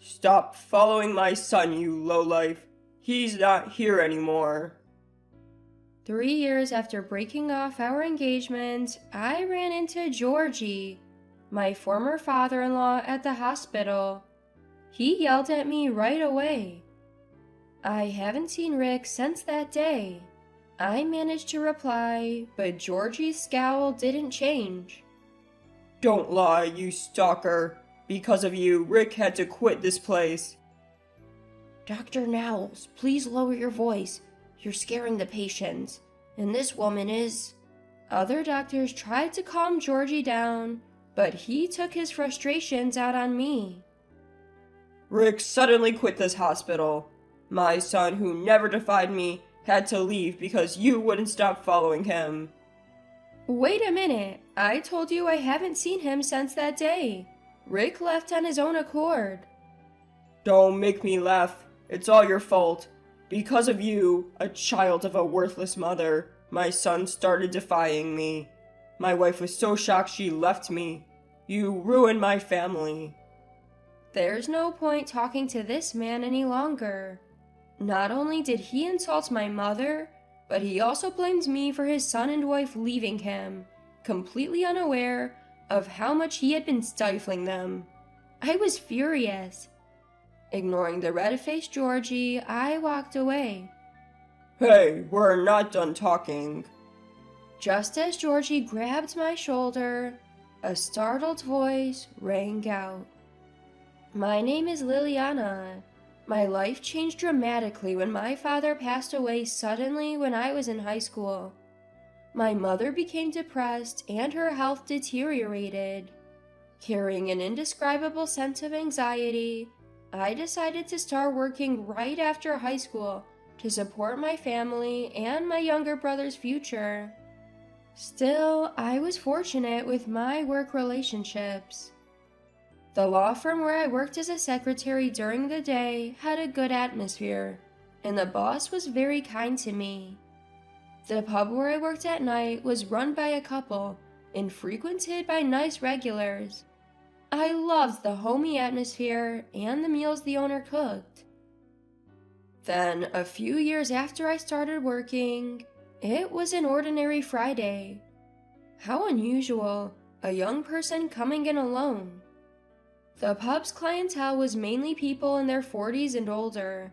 Stop following my son, you lowlife. He's not here anymore. 3 years after breaking off our engagement, I ran into Georgie, my former father-in-law, at the hospital. He yelled at me right away. I haven't seen Rick since that day. I managed to reply, but Georgie's scowl didn't change. Don't lie, you stalker. Because of you, Rick had to quit this place. Dr. Knowles, please lower your voice. You're scaring the patients. And this woman is... Other doctors tried to calm Georgie down, but he took his frustrations out on me. Rick suddenly quit this hospital. My son, who never defied me, had to leave because you wouldn't stop following him. Wait a minute. I told you I haven't seen him since that day. Rick left on his own accord. Don't make me laugh. It's all your fault. Because of you, a child of a worthless mother, my son started defying me. My wife was so shocked she left me. You ruined my family. There's no point talking to this man any longer. Not only did he insult my mother, but he also blamed me for his son and wife leaving him, completely unaware of how much he had been stifling them. I was furious. Ignoring the red-faced Georgie, I walked away. Hey, we're not done talking. Just as Georgie grabbed my shoulder, a startled voice rang out. My name is Liliana. My life changed dramatically when my father passed away suddenly when I was in high school. My mother became depressed and her health deteriorated. Carrying an indescribable sense of anxiety, I decided to start working right after high school to support my family and my younger brother's future. Still, I was fortunate with my work relationships. The law firm where I worked as a secretary during the day had a good atmosphere, and the boss was very kind to me. The pub where I worked at night was run by a couple and frequented by nice regulars. I loved the homey atmosphere and the meals the owner cooked. Then, a few years after I started working, it was an ordinary Friday. How unusual, a young person coming in alone. The pub's clientele was mainly people in their 40s and older.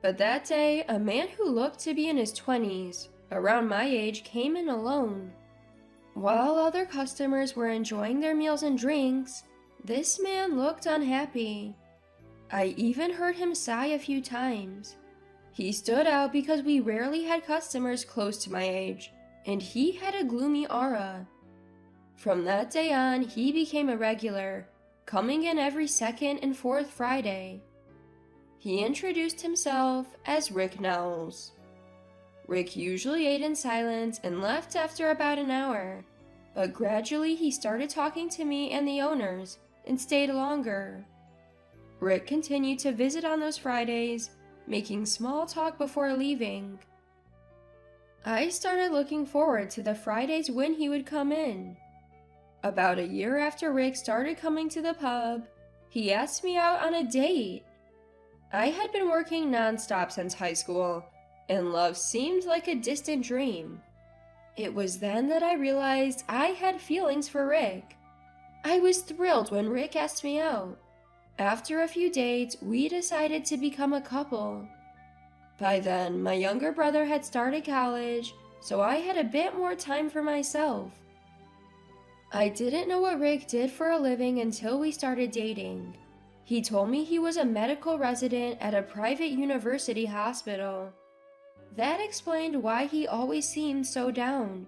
But that day, a man who looked to be in his 20s, around my age, came in alone. While other customers were enjoying their meals and drinks, this man looked unhappy. I even heard him sigh a few times. He stood out because we rarely had customers close to my age, and he had a gloomy aura. From that day on, he became a regular, coming in every second and fourth Friday. He introduced himself as Rick Knowles. Rick usually ate in silence and left after about an hour, but gradually he started talking to me and the owners and stayed longer. Rick continued to visit on those Fridays, making small talk before leaving. I started looking forward to the Fridays when he would come in. About a year after Rick started coming to the pub, he asked me out on a date. I had been working nonstop since high school, and love seemed like a distant dream. It was then that I realized I had feelings for Rick. I was thrilled when Rick asked me out. After a few dates, we decided to become a couple. By then, my younger brother had started college, so I had a bit more time for myself. I didn't know what Rick did for a living until we started dating. He told me he was a medical resident at a private university hospital. That explained why he always seemed so down.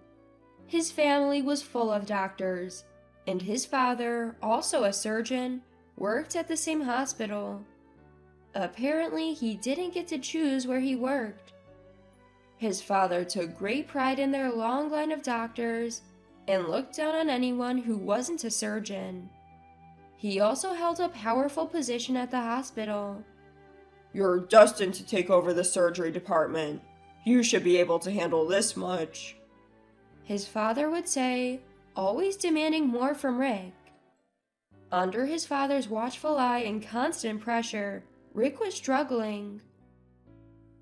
His family was full of doctors, and his father, also a surgeon, worked at the same hospital. Apparently, he didn't get to choose where he worked. His father took great pride in their long line of doctors and looked down on anyone who wasn't a surgeon. He also held a powerful position at the hospital. You're destined to take over the surgery department. You should be able to handle this much. His father would say, always demanding more from Rick. Under his father's watchful eye and constant pressure, Rick was struggling.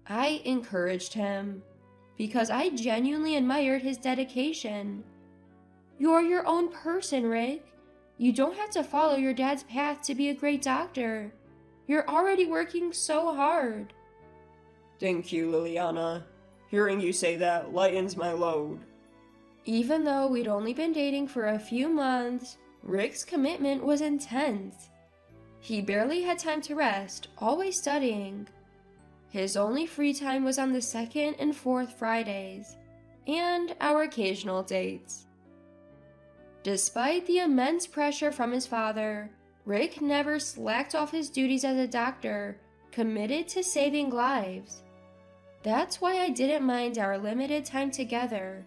I encouraged him because I genuinely admired his dedication. You're your own person, Rick. You don't have to follow your dad's path to be a great doctor. You're already working so hard. Thank you, Liliana. Hearing you say that lightens my load. Even though we'd only been dating for a few months, Rick's commitment was intense. He barely had time to rest, always studying. His only free time was on the second and fourth Fridays, and our occasional dates. Despite the immense pressure from his father, Rick never slacked off his duties as a doctor, committed to saving lives. That's why I didn't mind our limited time together.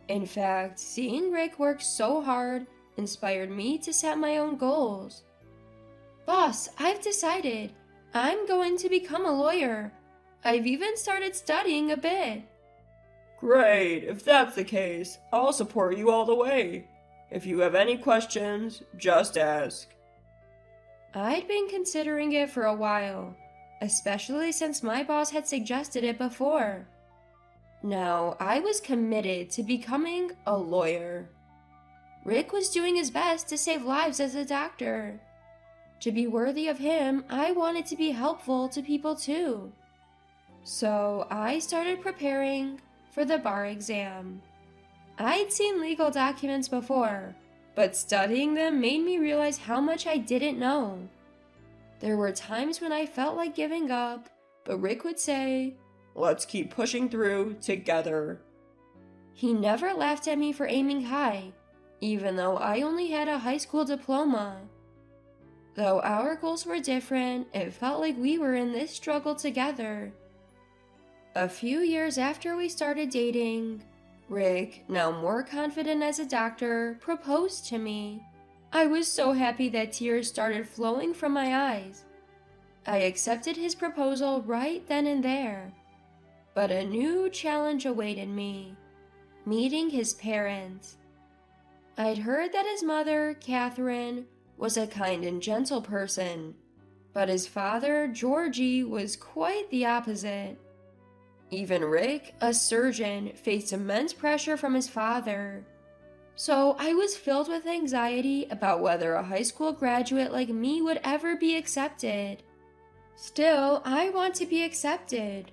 In fact, seeing Rick work so hard inspired me to set my own goals. Boss, I've decided. I'm going to become a lawyer. I've even started studying a bit. Great, if that's the case, I'll support you all the way. If you have any questions, just ask. I'd been considering it for a while, especially since my boss had suggested it before. Now, I was committed to becoming a lawyer. Rick was doing his best to save lives as a doctor. To be worthy of him, I wanted to be helpful to people too. So I started preparing for the bar exam. I'd seen legal documents before, but studying them made me realize how much I didn't know. There were times when I felt like giving up, but Rick would say, "Let's keep pushing through together." He never laughed at me for aiming high, even though I only had a high school diploma. Though our goals were different, it felt like we were in this struggle together. A few years after we started dating, Rick, now more confident as a doctor, proposed to me. I was so happy that tears started flowing from my eyes. I accepted his proposal right then and there. But a new challenge awaited me: meeting his parents. I'd heard that his mother, Catherine, was a kind and gentle person, but his father, Georgie, was quite the opposite. Even Rick, a surgeon, faced immense pressure from his father. So I was filled with anxiety about whether a high school graduate like me would ever be accepted. Still, I want to be accepted.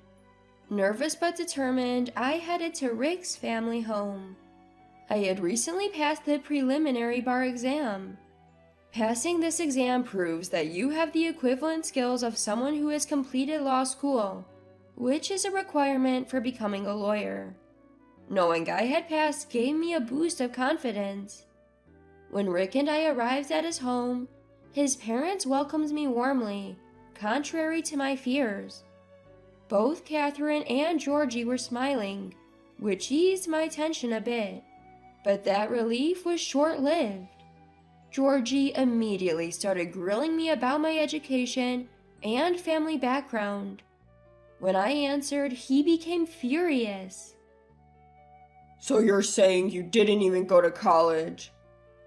Nervous but determined, I headed to Rick's family home. I had recently passed the preliminary bar exam. Passing this exam proves that you have the equivalent skills of someone who has completed law school, which is a requirement for becoming a lawyer. Knowing I had passed gave me a boost of confidence. When Rick and I arrived at his home, his parents welcomed me warmly, contrary to my fears. Both Catherine and Georgie were smiling, which eased my tension a bit, but that relief was short-lived. Georgie immediately started grilling me about my education and family background. When I answered, he became furious. "So you're saying you didn't even go to college?"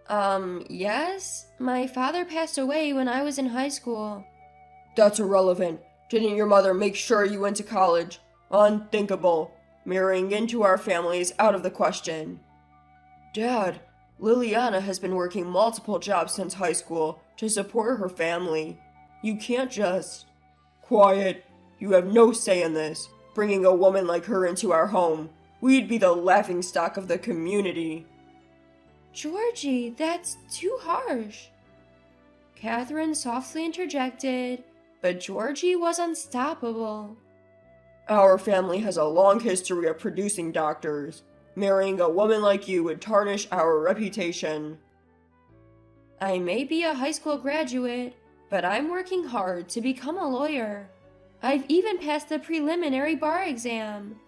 Yes. My father passed away when I was in high school. "That's irrelevant. Didn't your mother make sure you went to college? Unthinkable. Marrying into our family is out of the question." "Dad, Liliana has been working multiple jobs since high school to support her family. You can't just..." "Quiet. You have no say in this. Bringing a woman like her into our home. We'd be the laughingstock of the community." Georgie, that's too harsh. Catherine softly interjected, but Georgie was unstoppable. "Our family has a long history of producing doctors. Marrying a woman like you would tarnish our reputation." I may be a high school graduate, but I'm working hard to become a lawyer. I've even passed the preliminary bar exam.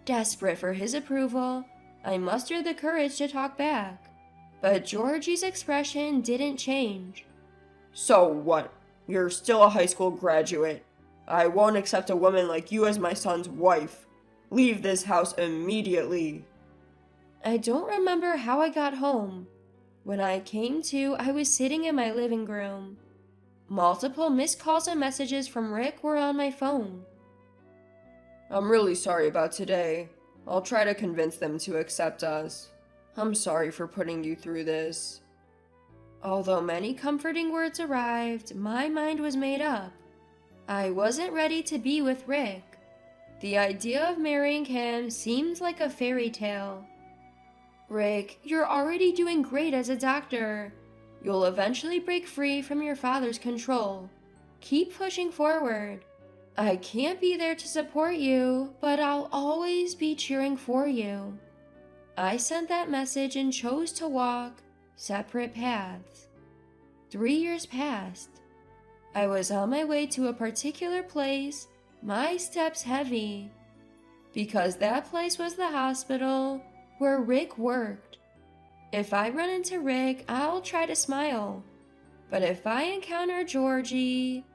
Desperate for his approval, I mustered the courage to talk back. But Georgie's expression didn't change. "So what? You're still a high school graduate. I won't accept a woman like you as my son's wife. Leave this house immediately." I don't remember how I got home. When I came to, I was sitting in my living room. Multiple missed calls and messages from Rick were on my phone. I'm really sorry about today. I'll try to convince them to accept us. I'm sorry for putting you through this. Although many comforting words arrived, my mind was made up. I wasn't ready to be with Rick. The idea of marrying him seemed like a fairy tale. Rick, you're already doing great as a doctor. You'll eventually break free from your father's control. Keep pushing forward. I can't be there to support you, but I'll always be cheering for you. I sent that message and chose to walk separate paths. 3 years passed. I was on my way to a particular place, my steps heavy, because that place was the hospital where Rick worked. If I run into Rick, I'll try to smile. But if I encounter Georgie,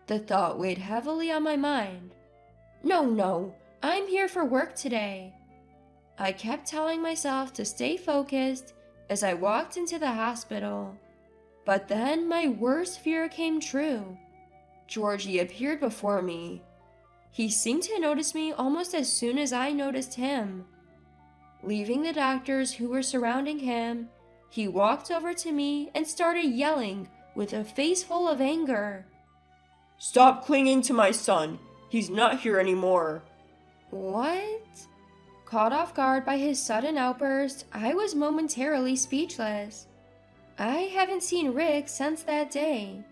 the thought weighed heavily on my mind. No, I'm here for work today. I kept telling myself to stay focused as I walked into the hospital. But then my worst fear came true. Georgie appeared before me. He seemed to notice me almost as soon as I noticed him. Leaving the doctors who were surrounding him, he walked over to me and started yelling with a face full of anger. Stop clinging to my son. He's not here anymore. What? Caught off guard by his sudden outburst, I was momentarily speechless. I haven't seen Rick since that day,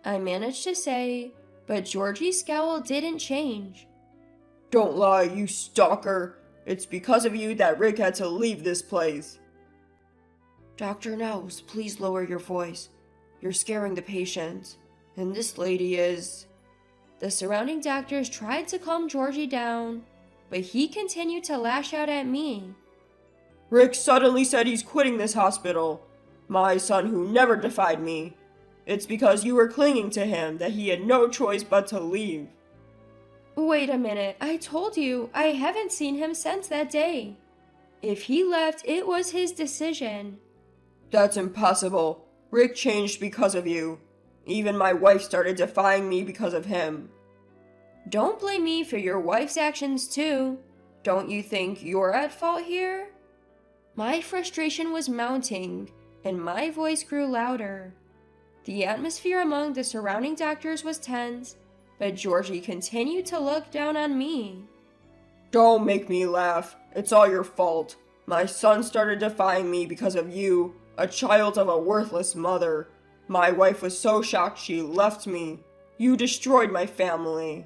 I managed to say, but Georgie's scowl didn't change. Don't lie, you stalker. It's because of you that Rick had to leave this place. Dr. Nels, please lower your voice. You're scaring the patients. And this lady is... The surrounding doctors tried to calm Georgie down, but he continued to lash out at me. Rick suddenly said he's quitting this hospital. My son who never defied me. It's because you were clinging to him that he had no choice but to leave. Wait a minute, I told you I haven't seen him since that day. If he left, it was his decision. That's impossible. Rick changed because of you. Even my wife started defying me because of him. Don't blame me for your wife's actions too. Don't you think you're at fault here? My frustration was mounting, and my voice grew louder. The atmosphere among the surrounding doctors was tense, but Georgie continued to look down on me. Don't make me laugh. It's all your fault. My son started defying me because of you, a child of a worthless mother. My wife was so shocked she left me. You destroyed my family.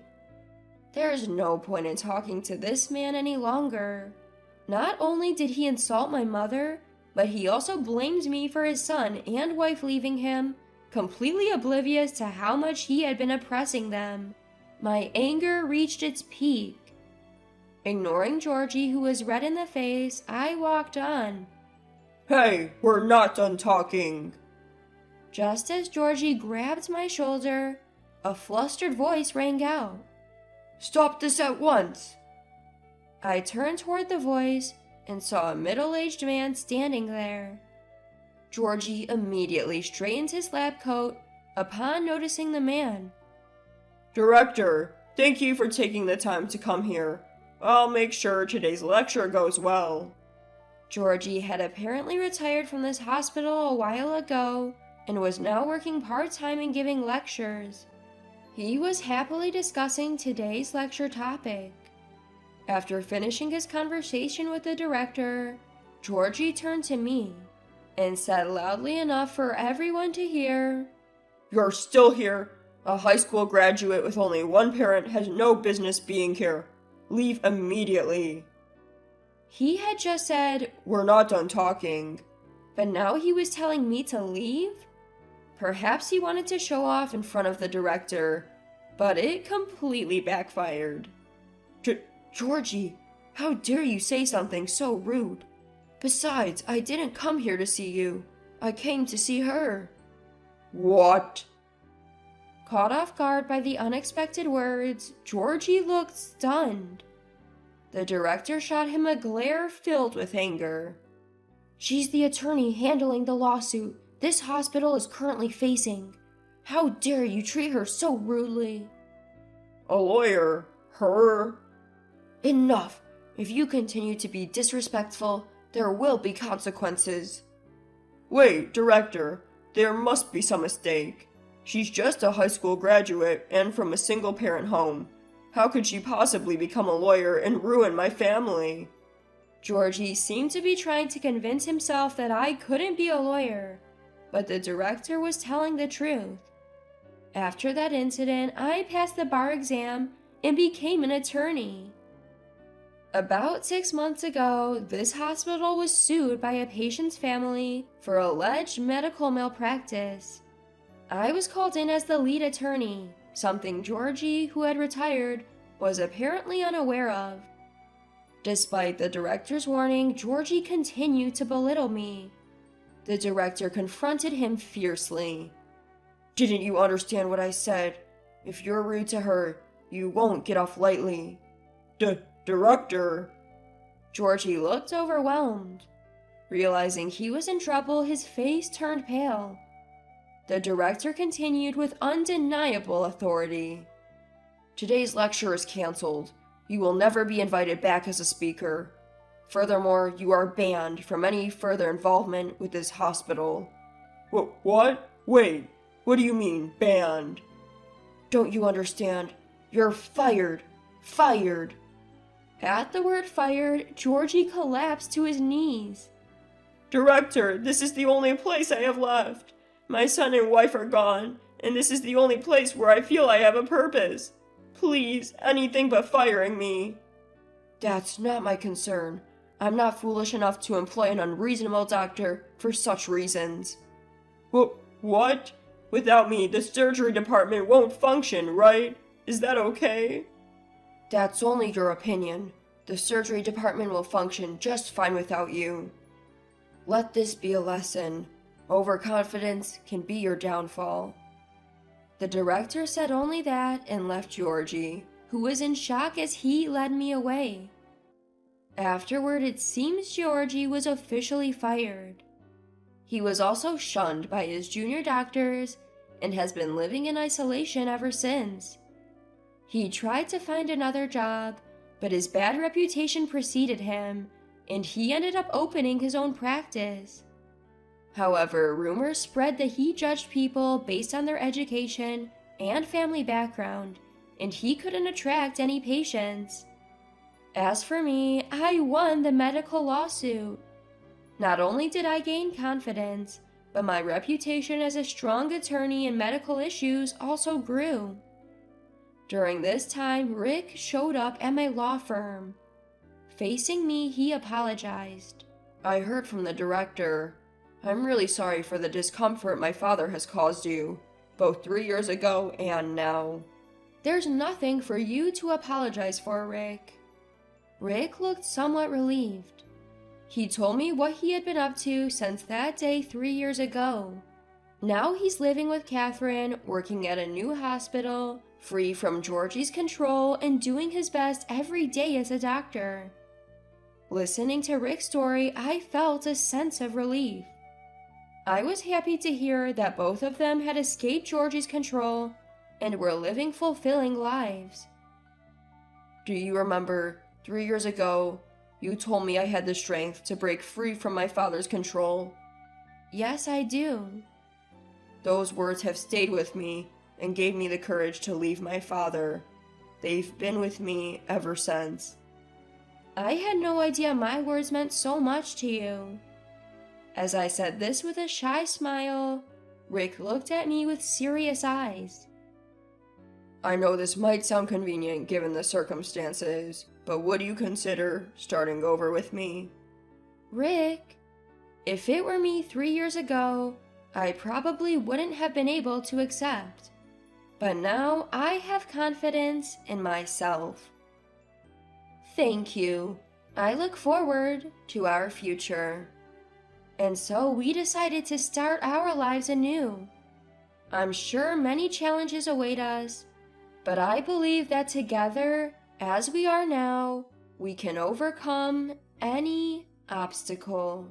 There's no point in talking to this man any longer. Not only did he insult my mother, but he also blamed me for his son and wife leaving him, completely oblivious to how much he had been oppressing them. My anger reached its peak. Ignoring Georgie, who was red in the face, I walked on. Hey, we're not done talking. Just as Georgie grabbed my shoulder, a flustered voice rang out. Stop this at once. I turned toward the voice and saw a middle-aged man standing there. Georgie immediately straightened his lab coat upon noticing the man. Director, thank you for taking the time to come here. I'll make sure today's lecture goes well. Georgie had apparently retired from this hospital a while ago and was now working part-time and giving lectures. He was happily discussing today's lecture topic. After finishing his conversation with the director, Georgie turned to me and said loudly enough for everyone to hear, You're still here. A high school graduate with only one parent has no business being here. Leave immediately. He had just said, We're not done talking. But now he was telling me to leave? Perhaps he wanted to show off in front of the director, but it completely backfired. Georgie, how dare you say something so rude? Besides, I didn't come here to see you. I came to see her. What? Caught off guard by the unexpected words, Georgie looked stunned. The director shot him a glare filled with anger. She's the attorney handling the lawsuit this hospital is currently facing. How dare you treat her so rudely? A lawyer? Her? Enough! If you continue to be disrespectful, there will be consequences. Wait, Director, there must be some mistake. She's just a high school graduate and from a single-parent home. How could she possibly become a lawyer and ruin my family? Georgie seemed to be trying to convince himself that I couldn't be a lawyer, but the director was telling the truth. After that incident, I passed the bar exam and became an attorney. About 6 months ago, this hospital was sued by a patient's family for alleged medical malpractice. I was called in as the lead attorney, something Georgie, who had retired, was apparently unaware of. Despite the director's warning, Georgie continued to belittle me. The director confronted him fiercely. Didn't you understand what I said? If you're rude to her, you won't get off lightly. Director! Georgie looked overwhelmed. Realizing he was in trouble, his face turned pale. The director continued with undeniable authority. Today's lecture is canceled. You will never be invited back as a speaker. Furthermore, you are banned from any further involvement with this hospital. What? Wait, what do you mean, banned? Don't you understand? You're fired. Fired. At the word fired, Georgie collapsed to his knees. Director, this is the only place I have left. My son and wife are gone, and this is the only place where I feel I have a purpose. Please, anything but firing me. That's not my concern. I'm not foolish enough to employ an unreasonable doctor for such reasons. What? Without me, the surgery department won't function, right? Is that okay? That's only your opinion. The surgery department will function just fine without you. Let this be a lesson. Overconfidence can be your downfall. The director said only that and left Georgie, who was in shock as he led me away. Afterward, it seems Georgie was officially fired. He was also shunned by his junior doctors and has been living in isolation ever since. He tried to find another job, but his bad reputation preceded him, and he ended up opening his own practice. However, rumors spread that he judged people based on their education and family background, and he couldn't attract any patients. As for me, I won the medical lawsuit. Not only did I gain confidence, but my reputation as a strong attorney in medical issues also grew. During this time, Rick showed up at my law firm. Facing me, he apologized. I heard from the director. I'm really sorry for the discomfort my father has caused you, both 3 years ago and now. There's nothing for you to apologize for, Rick. Rick looked somewhat relieved. He told me what he had been up to since that day 3 years ago. Now he's living with Catherine, working at a new hospital, free from Georgie's control, and doing his best every day as a doctor. Listening to Rick's story, I felt a sense of relief. I was happy to hear that both of them had escaped Georgie's control and were living fulfilling lives. Do you remember 3 years ago, you told me I had the strength to break free from my father's control? Yes, I do. Those words have stayed with me and gave me the courage to leave my father. They've been with me ever since. I had no idea my words meant so much to you. As I said this with a shy smile, Rick looked at me with serious eyes. I know this might sound convenient given the circumstances, but would you consider starting over with me? Rick, if it were me 3 years ago, I probably wouldn't have been able to accept. But now I have confidence in myself. Thank you. I look forward to our future. And so we decided to start our lives anew. I'm sure many challenges await us, but I believe that together, as we are now, we can overcome any obstacle.